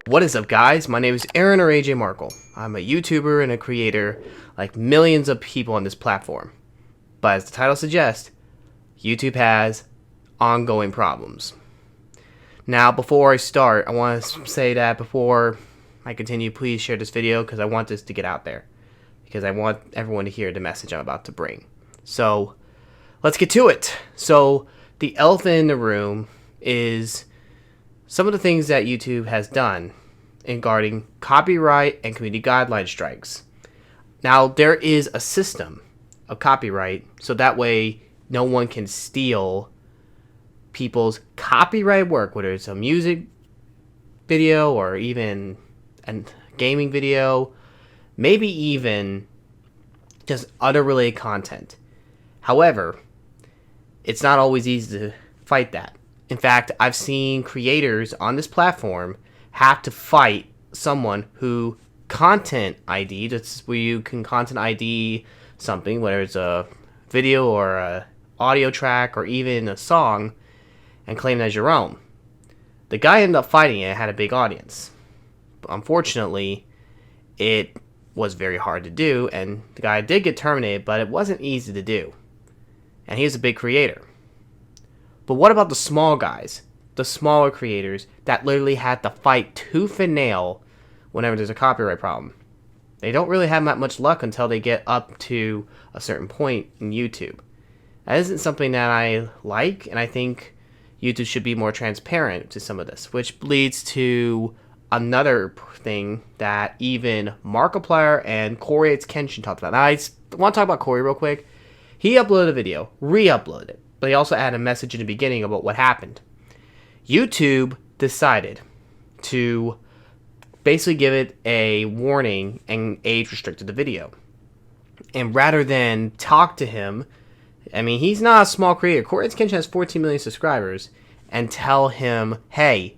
What is up, guys? My name is Aaron or ajmarkle. I'm a YouTuber and a creator like millions of people on this platform. But as the title suggests, YouTube has ongoing problems. Now, before I start, I want to say that before I continue, please share this video because I want this to get out there. Because I want everyone to hear the message I'm about to bring. So, let's get to it. So, the elephant in the room is some of the things that YouTube has done regarding copyright and community guideline strikes. Now, there is a system of copyright, so that way no one can steal people's copyright work, whether it's a music video or even a gaming video, maybe even just other related content. However, it's not always easy to fight that. In fact, I've seen creators on this platform have to fight someone who content ID, that's where you can content ID something, whether it's a video or a audio track or even a song, and claim it as your own. The guy ended up fighting it, had a big audience. But unfortunately, it was very hard to do, and the guy did get terminated, but it wasn't easy to do. And he was a big creator. But what about the small guys, the smaller creators that literally had to fight tooth and nail whenever there's a copyright problem? They don't really have that much luck until they get up to a certain point in YouTube. That isn't something that I like, and I think YouTube should be more transparent to some of this, which leads to another thing that even Markiplier and Corey Kenshin talked about. Now, I want to talk about Corey real quick. He uploaded a video, re-uploaded it. But he also added a message in the beginning about what happened. YouTube decided to basically give it a warning and age restricted the video. And rather than talk to him, I mean, he's not a small creator. Corey Kenshin has 14 million subscribers, and tell him, hey,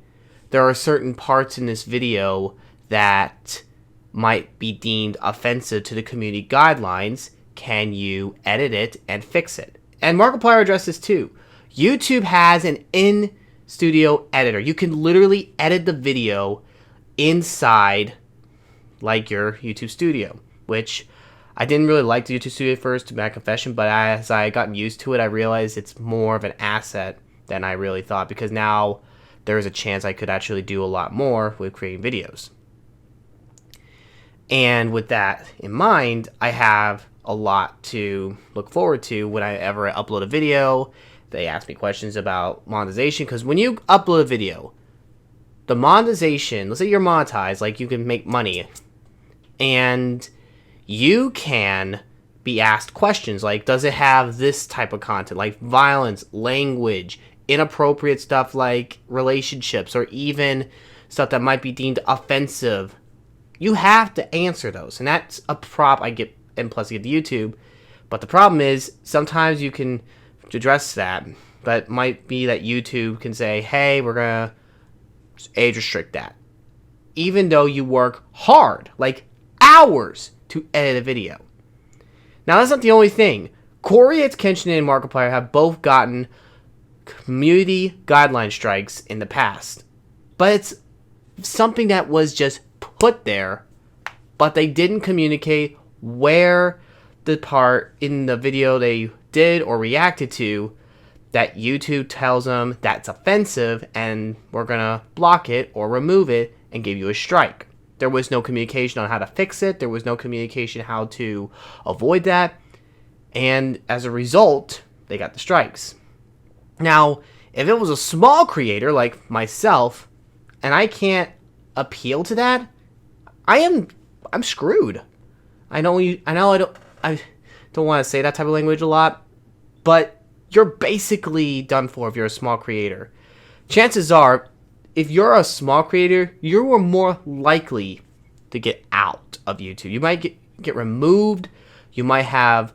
there are certain parts in this video that might be deemed offensive to the community guidelines. Can you edit it and fix it? And Markiplier addressed this too. YouTube has an in-studio editor. You can literally edit the video inside like your YouTube studio, which I didn't really like the YouTube studio at first, to my confession, but as I got used to it, I realized it's more of an asset than I really thought, because now there is a chance I could actually do a lot more with creating videos. And with that in mind, I have a lot to look forward to when I ever upload a video. They ask me questions about monetization, because when you upload a video, the monetization, let's say you're monetized, like you can make money, and you can be asked questions like, does it have this type of content, like violence, language, inappropriate stuff like relationships, or even stuff that might be deemed offensive? You have to answer those, and that's a prop I get, and plus you get to YouTube. But the problem is, sometimes you can address that, but it might be that YouTube can say, hey, we're gonna age restrict that, even though you work hard, like hours, to edit a video. Now, that's not the only thing. Corey Kenshin and Markiplier have both gotten community guideline strikes in the past, but it's something that was just put there, but they didn't communicate where the part in the video they did or reacted to that YouTube tells them that's offensive and we're gonna block it or remove it and give you a strike. There was no communication on how to fix it. There was no communication how to avoid that. And as a result, they got the strikes. Now, if it was a small creator like myself and I can't appeal to that, I'm screwed. I don't want to say that type of language a lot, but you're basically done for if you're a small creator. Chances are, if you're a small creator, you are more likely to get out of YouTube. You might get removed. You might have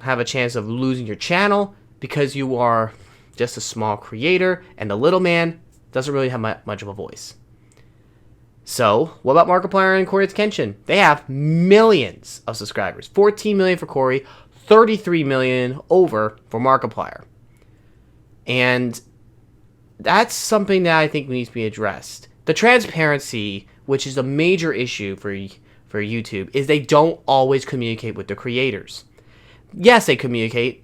a chance of losing your channel because you are just a small creator, and the little man doesn't really have much of a voice. So, what about Markiplier and Corey Kenshin? They have millions of subscribers. 14 million for Corey, 33 million over for Markiplier. And that's something that I think needs to be addressed. the transparency, which is a major issue for YouTube, is they don't always communicate with the creators. Yes, they communicate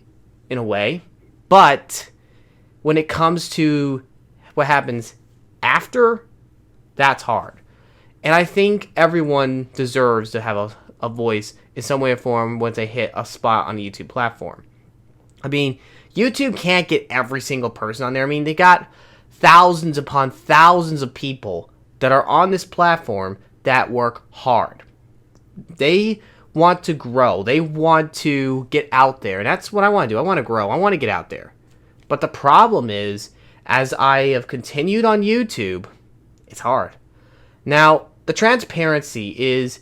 in a way, but when it comes to what happens after, that's hard. And I think everyone deserves to have a voice in some way or form once they hit a spot on the YouTube platform. I mean, YouTube can't get every single person on there. I mean, they got thousands upon thousands of people that are on this platform that work hard. They want to grow. They want to get out there. And that's what I want to do. I want to grow. I want to get out there. But the problem is, as I have continued on YouTube, it's hard. Now, the transparency is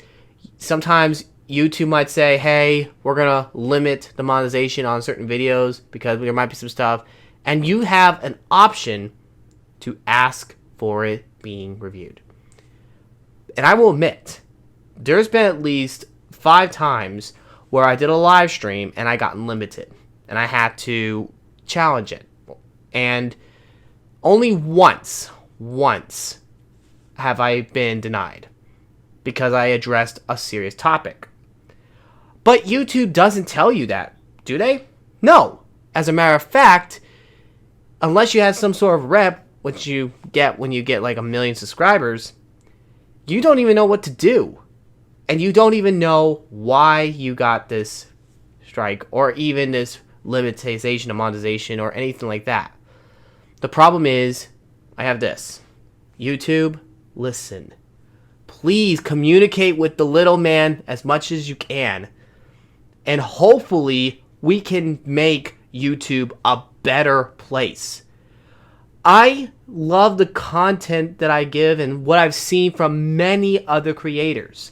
sometimes YouTube might say, hey, we're going to limit the monetization on certain videos because there might be some stuff. And you have an option to ask for it being reviewed. And I will admit, there's been at least 5 times where I did a live stream and I got limited. And I had to challenge it. And only once have I been denied because I addressed a serious topic. But YouTube doesn't tell you that, do they? No. As a matter of fact, unless you have some sort of rep, which you get when you get like 1 million subscribers, you don't even know what to do. And you don't even know why you got this strike or even this limitation of monetization or anything like that. The problem is, I have this. YouTube, listen. Please communicate with the little man as much as you can. And hopefully we can make YouTube a better place. I love the content that I give and what I've seen from many other creators.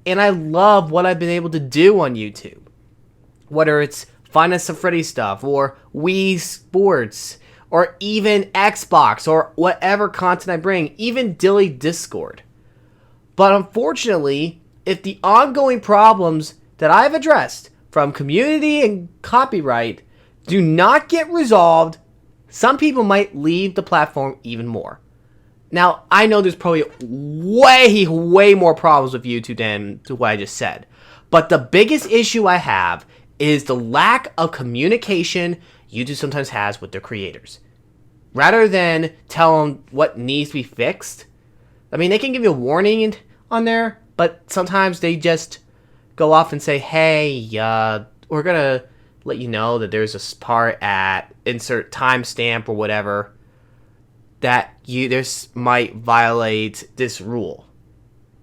And I love what I've been able to do on YouTube. Whether it's Five Nights at Freddy's stuff, or Wii Sports, or even Xbox, or whatever content I bring, even Dilly Discord. But unfortunately, if the ongoing problems that I've addressed from community and copyright do not get resolved, some people might leave the platform even more. Now, I know there's probably way more problems with YouTube than to what I just said. But the biggest issue I have is the lack of communication YouTube sometimes has with their creators. Rather than tell them what needs to be fixed, I mean, they can give you a warning on there, but sometimes they just go off and say, hey, we're going to let you know that there's a part at insert timestamp or whatever that this might violate this rule.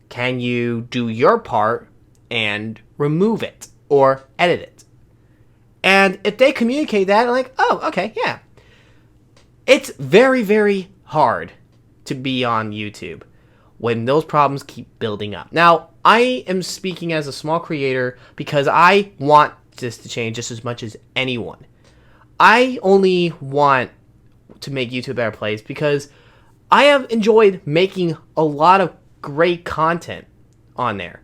Can you do your part and remove it or edit it? And if they communicate that, I'm like, oh, okay, yeah. It's very, very hard to be on YouTube when those problems keep building up. Now, I am speaking as a small creator because I want this to change just as much as anyone. I only want to make YouTube a better place because I have enjoyed making a lot of great content on there.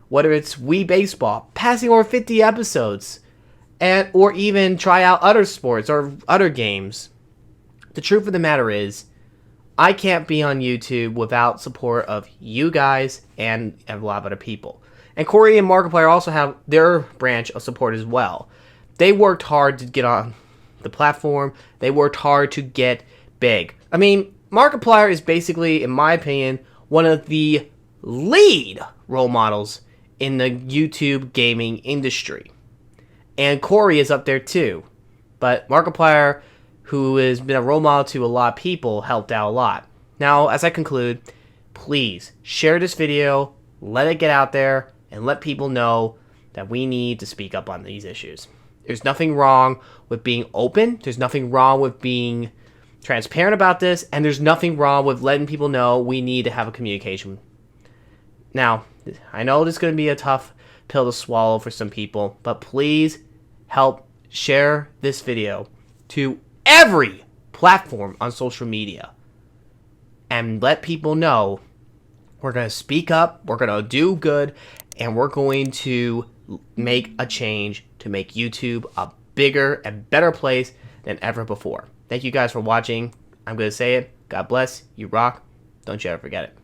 Whether it's Wii Baseball, passing over 50 episodes, or even try out other sports or other games. The truth of the matter is, I can't be on YouTube without support of you guys and a lot of other people. And Corey and Markiplier also have their branch of support as well. They worked hard to get on the platform. They worked hard to get big. I mean, Markiplier is basically, in my opinion, one of the lead role models in the YouTube gaming industry. And Corey is up there too. But Markiplier, who has been a role model to a lot of people, helped out a lot. Now, as I conclude, please share this video, let it get out there, and let people know that we need to speak up on these issues. There's nothing wrong with being open. There's nothing wrong with being transparent about this. And there's nothing wrong with letting people know we need to have a communication. Now, I know this is going to be a tough pill to swallow for some people, but please help share this video to every platform on social media and let people know we're going to speak up, we're going to do good, and we're going to make a change to make YouTube a bigger and better place than ever before. Thank you guys for watching. I'm going to say it. God bless. You rock. Don't you ever forget it.